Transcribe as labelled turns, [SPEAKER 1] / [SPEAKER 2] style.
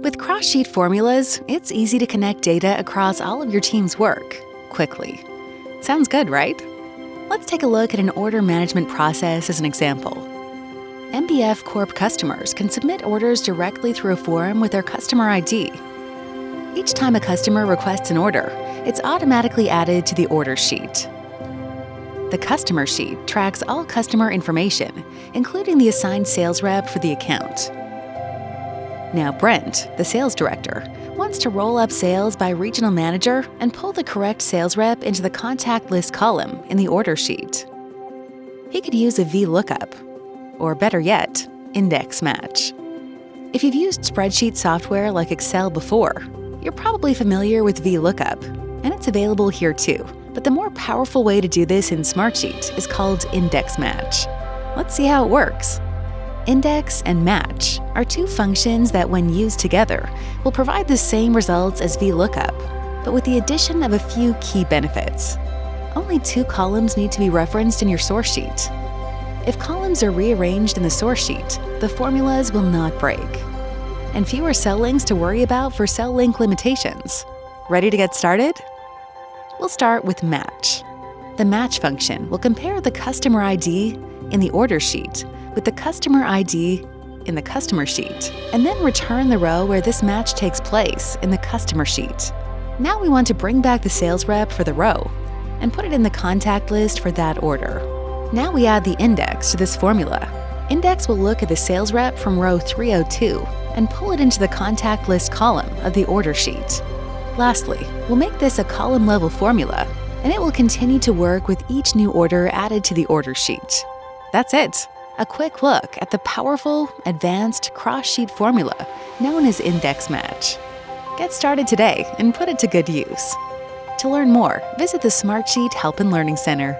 [SPEAKER 1] With cross-sheet formulas, it's easy to connect data across all of your team's work quickly. Sounds good, right? Let's take a look at an order management process as an example. MBF Corp customers can submit orders directly through a form with their customer ID. Each time a customer requests an order, it's automatically added to the order sheet. The customer sheet tracks all customer information, including the assigned sales rep for the account. Now Brent, the sales director, wants to roll up sales by regional manager and pull the correct sales rep into the contact list column in the order sheet. He could use a VLOOKUP, or better yet, index match. If you've used spreadsheet software like Excel before, you're probably familiar with VLOOKUP, and it's available here too. But the more powerful way to do this in Smartsheet is called index match. Let's see how it works. Index and match are two functions that, when used together, will provide the same results as VLOOKUP, but with the addition of a few key benefits. Only 2 columns need to be referenced in your source sheet. If columns are rearranged in the source sheet, the formulas will not break. And fewer cell links to worry about for cell link limitations. Ready to get started? We'll start with match. The match function will compare the customer ID in the order sheet with the customer ID in the customer sheet, and then return the row where this match takes place in the customer sheet. Now we want to bring back the sales rep for the row and put it in the contact list for that order. Now we add the index to this formula. Index will look at the sales rep from row 302 and pull it into the contact list column of the order sheet. Lastly, we'll make this a column-level formula, and it will continue to work with each new order added to the order sheet. That's it. A quick look at the powerful, advanced cross-sheet formula known as index match. Get started today and put it to good use. To learn more, visit the Smartsheet Help and Learning Center.